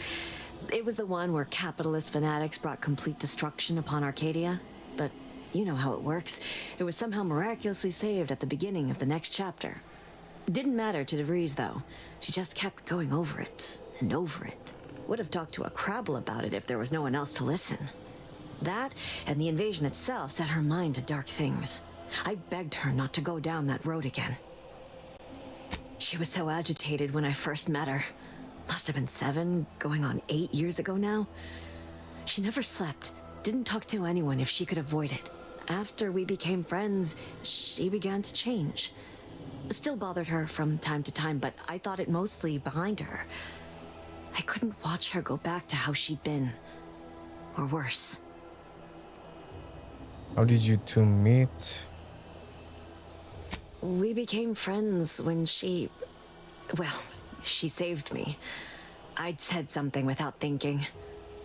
It was the one where capitalist fanatics brought complete destruction upon Arcadia. But you know how it works. It was somehow miraculously saved at the beginning of the next chapter. Didn't matter to DeVries, though. She just kept going over it and over it. Would have talked to a Crabble about it if there was no one else to listen. That and the invasion itself set her mind to dark things. I begged her not to go down that road again. She was so agitated when I first met her. Must have been 7, going on 8 years ago now. She never slept, didn't talk to anyone if she could avoid it. After we became friends, she began to change. Still bothered her from time to time, but I thought it mostly behind her. I couldn't watch her go back to how she'd been. Or worse. How did you two meet? We became friends when she... Well, she saved me. I'd said something without thinking.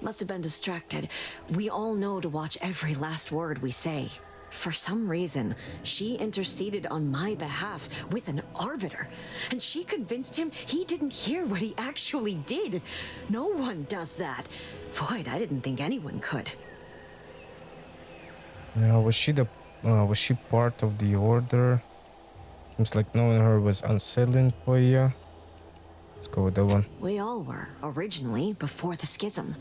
Must have been distracted. We all know to watch every last word we say. For some reason, she interceded on my behalf with an arbiter, and she convinced him he didn't hear what he actually did. No one does that. Void, I didn't think anyone could. Was she part of the order? Seems like knowing her was unsettling for you. Let's go with that one. We all were, originally, before the schism.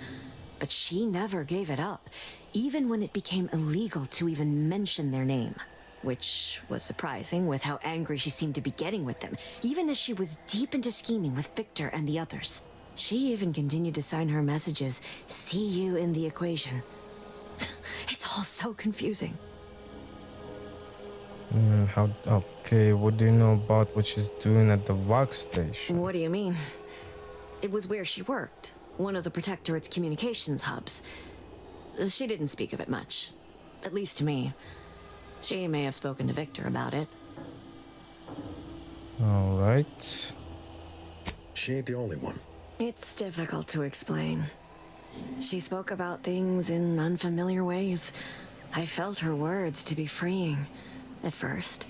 But she never gave it up, even when it became illegal to even mention their name. Which was surprising with how angry she seemed to be getting with them, even as she was deep into scheming with Victor and the others. She even continued to sign her messages, "See you in the equation." It's all so confusing. Okay, what do you know about what she's doing at the Vox station? What do you mean? It was where she worked, one of the Protectorate's communications hubs. She didn't speak of it much, at least to me. She may have spoken to Victor about it. Alright. She ain't the only one. It's difficult to explain. She spoke about things in unfamiliar ways. I felt her words to be freeing, at first.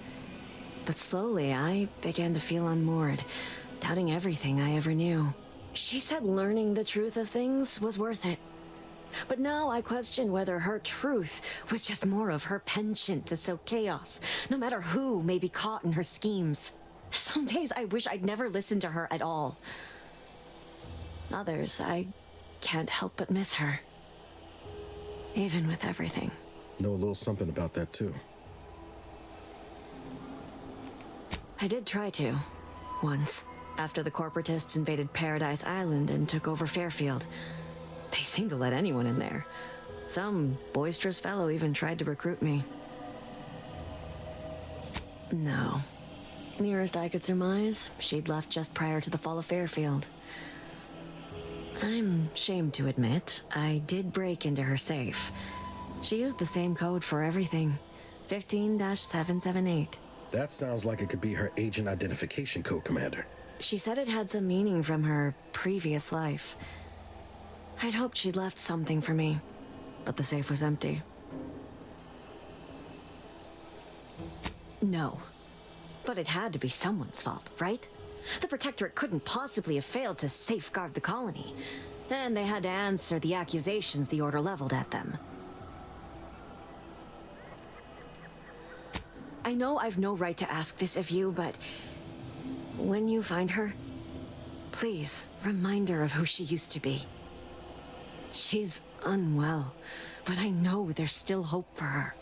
But slowly, I began to feel unmoored, doubting everything I ever knew. She said learning the truth of things was worth it. But now I question whether her truth was just more of her penchant to sow chaos, no matter who may be caught in her schemes. Some days I wish I'd never listened to her at all. Others, I can't help but miss her. Even with everything. Know a little something about that too. I did try to, once, after the corporatists invaded Paradise Island and took over Fairfield. They seemed to let anyone in there. Some boisterous fellow even tried to recruit me. No. Nearest I could surmise, she'd left just prior to the fall of Fairfield. I'm ashamed to admit, I did break into her safe. She used the same code for everything. 15-778. That sounds like it could be her agent identification code, Commander. She said it had some meaning from her previous life. I'd hoped she'd left something for me, but the safe was empty. No. But it had to be someone's fault, right? The Protectorate couldn't possibly have failed to safeguard the colony. And they had to answer the accusations the Order leveled at them. I know I've no right to ask this of you, but when you find her, please remind her of who she used to be. She's unwell, but I know there's still hope for her.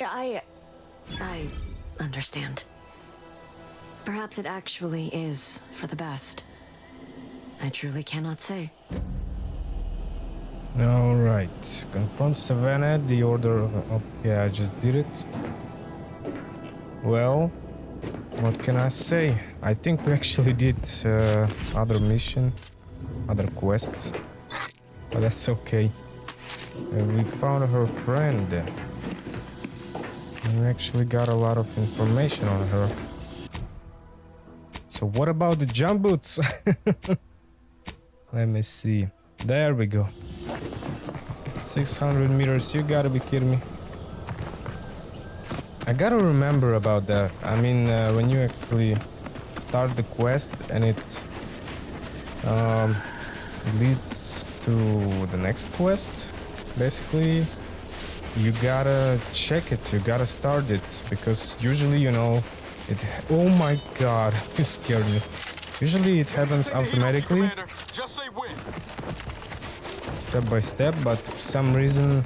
I understand. Perhaps it actually is for the best. I truly cannot say. Alright. Confront Savannah, the order of... yeah, I just did it. Well, what can I say? I think we actually did other mission, other quests. But that's okay. We found her friend. We actually got a lot of information on her. So what about the jump boots? Let me see. There we go. 600 meters, you gotta be kidding me. I gotta remember about that. I mean, when you actually start the quest and it leads to the next quest, basically, you gotta check it, you gotta start it, because usually, you know, it... oh my god, you scared me. Usually it happens automatically, step by step, but for some reason,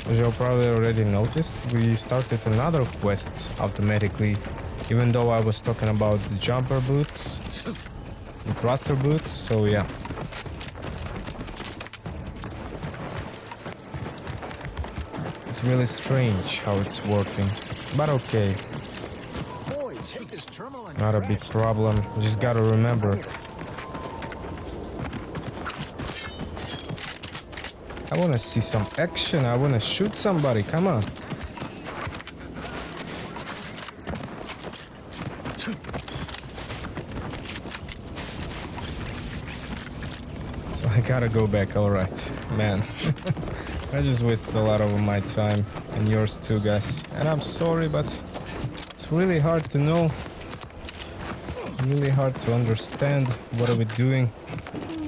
as you probably already noticed, we started another quest automatically, even though I was talking about the jumper boots, the thruster boots, so yeah. It's really strange how it's working, but okay. Not a big problem, just gotta remember. I wanna see some action, I wanna shoot somebody, come on. It's So I gotta go back, alright. Man, I just wasted a lot of my time, and yours too, guys. And I'm sorry, but it's really hard to know. Really hard to understand what are we doing.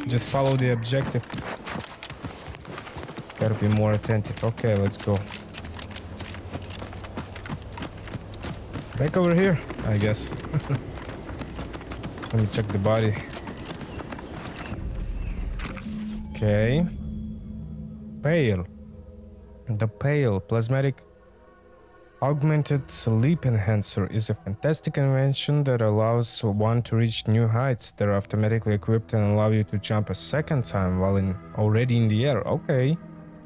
Just follow the objective. It's gotta be more attentive. Okay, let's go. Back over here, I guess. Let me check the body. Okay. Pale. The Pale Plasmatic Augmented Sleep Enhancer is a fantastic invention that allows one to reach new heights. They're automatically equipped and allow you to jump a second time while already in the air. Okay.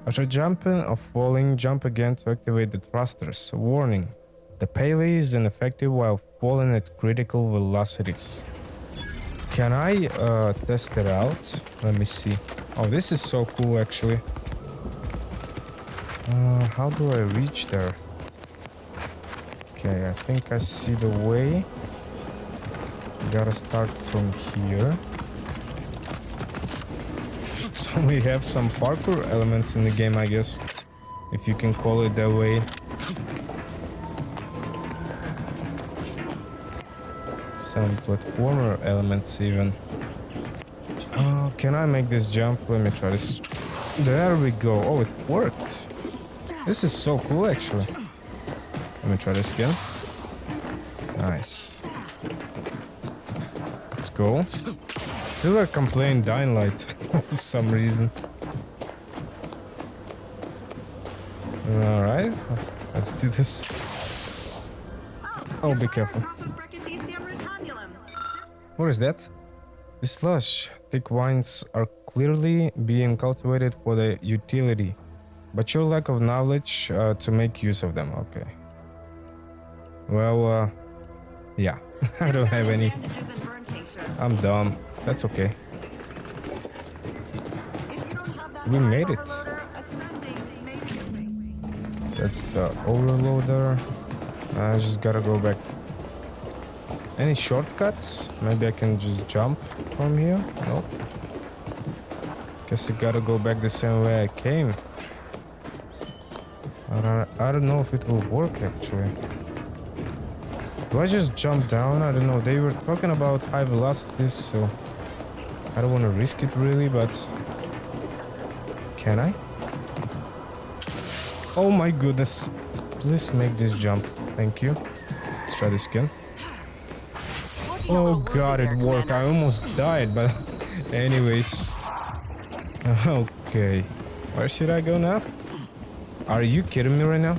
After jumping or falling, jump again to activate the thrusters. Warning. The Pale is ineffective while falling at critical velocities. Can I test it out? Let me see. Oh, this is so cool actually. How do I reach there? Okay, I think I see the way. Gotta start from here. So we have some parkour elements in the game, I guess. If you can call it that way. Some platformer elements even. Oh, can I make this jump? Let me try this. There we go. Oh, it worked. This is so cool actually. Let me try this again. Nice. Let's go. Feel like I'm playing Dying Light for some reason. Alright, let's do this. Oh, be careful. What is that? This lush, thick vines are clearly being cultivated for the utility, but your lack of knowledge to make use of them. Okay. Well, yeah, I don't have any. I'm dumb. That's okay. We made it. That's the overloader. I just gotta go back. Any shortcuts? Maybe I can just jump from here? Nope. Guess I gotta go back the same way I came. I don't know if it will work actually. Do I just jump down? I don't know. They were talking about high velocities, so I don't want to risk it really, but can I? Oh my goodness. Please make this jump. Thank you. Let's try this again. Oh god, it worked. I almost died, but anyways. Okay. Where should I go now? Are you kidding me right now?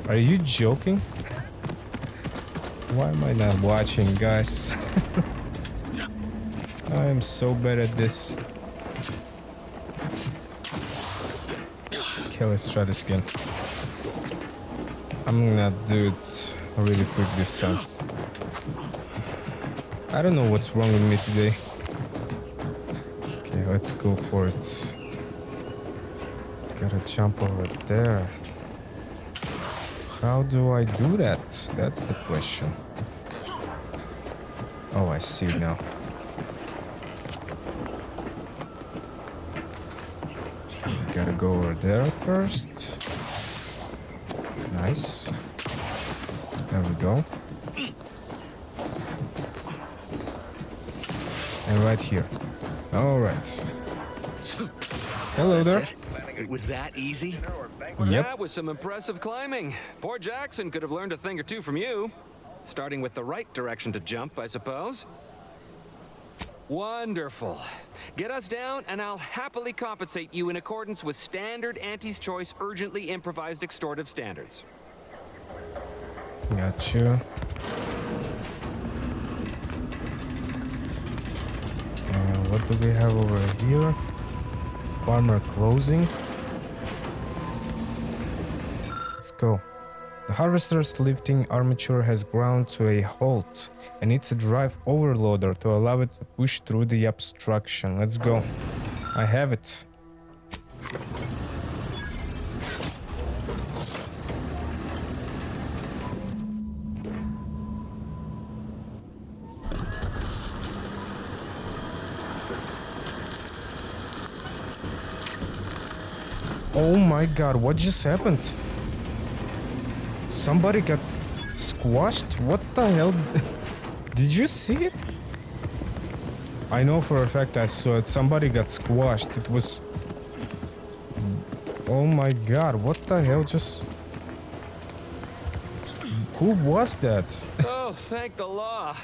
Are you joking? Why am I not watching, guys? I am so bad at this. Okay, let's try this again. I'm gonna do it really quick this time. I don't know what's wrong with me today. Okay, let's go for it. Gotta jump over there. How do I do that? That's the question. Oh, I see it now. Gotta go over there first. Nice. There we go. And right here. All right. Hello there. It was that easy? Yep. That was some impressive climbing. Poor Jackson could have learned a thing or two from you. Starting with the right direction to jump, I suppose. Wonderful. Get us down and I'll happily compensate you in accordance with standard Auntie's Choice urgently improvised extortive standards. Got you. What do we have over here? Farmer closing. Let's go. The harvester's lifting armature has ground to a halt and needs a drive overloader to allow it to push through the obstruction. Let's go. I have it. Oh my god, what just happened? Somebody got squashed? What the hell? Did you see it? I know for a fact I saw it. Somebody got squashed. It was... Oh my god, what the hell just... Who was that? Oh, thank the law.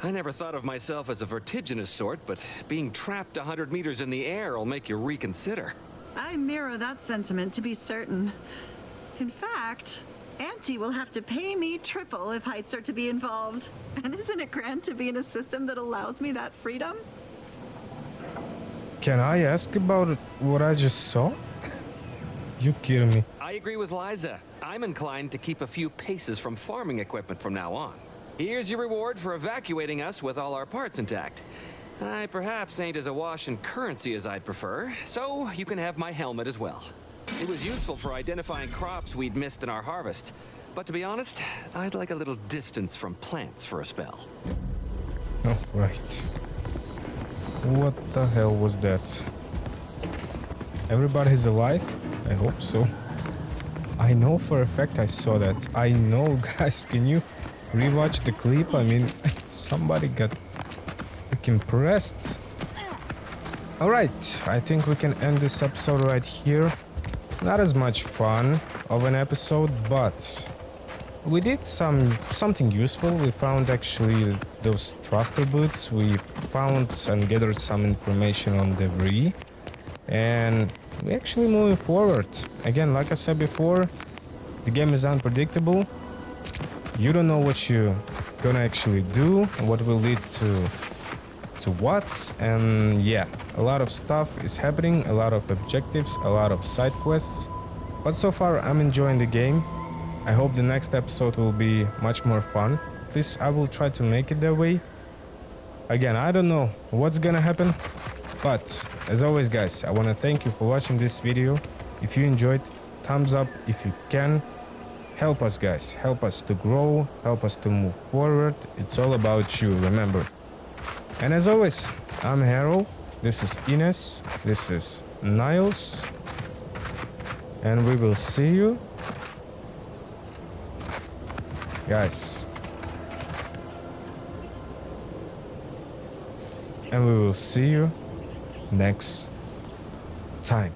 I never thought of myself as a vertiginous sort, but being trapped 100 meters in the air will make you reconsider. I mirror that sentiment, to be certain. In fact, Auntie will have to pay me triple if heights are to be involved. And isn't it grand to be in a system that allows me that freedom? Can I ask about what I just saw? You kidding me? I agree with Liza. I'm inclined to keep a few paces from farming equipment from now on. Here's your reward for evacuating us with all our parts intact. I perhaps ain't as awash in currency as I'd prefer, so you can have my helmet as well. It was useful for identifying crops we'd missed in our harvest. But to be honest, I'd like a little distance from plants for a spell. Oh, right. What the hell was that? Everybody's alive? I hope so. I know for a fact I saw that. I know, guys. Can you rewatch the clip? I mean, somebody got freaking pressed. Alright, I think we can end this episode right here. Not as much fun of an episode, but we did something useful. We found actually those thruster boots. We found and gathered some information on debris. And we're actually moving forward. Again, like I said before, the game is unpredictable. You don't know what you're gonna actually do, what will lead to what, and yeah, a lot of stuff is happening, a lot of objectives, a lot of side quests. But so far, I'm enjoying the game. I hope the next episode will be much more fun. At least I will try to make it that way. Again, I don't know what's gonna happen. But, as always guys, I want to thank you for watching this video. If you enjoyed, thumbs up if you can. Help us guys, help us to grow, help us to move forward. It's all about you, remember. And as always, I'm Hero, this is Ines, this is Niles. And we will see you. Guys. And we will see you next time.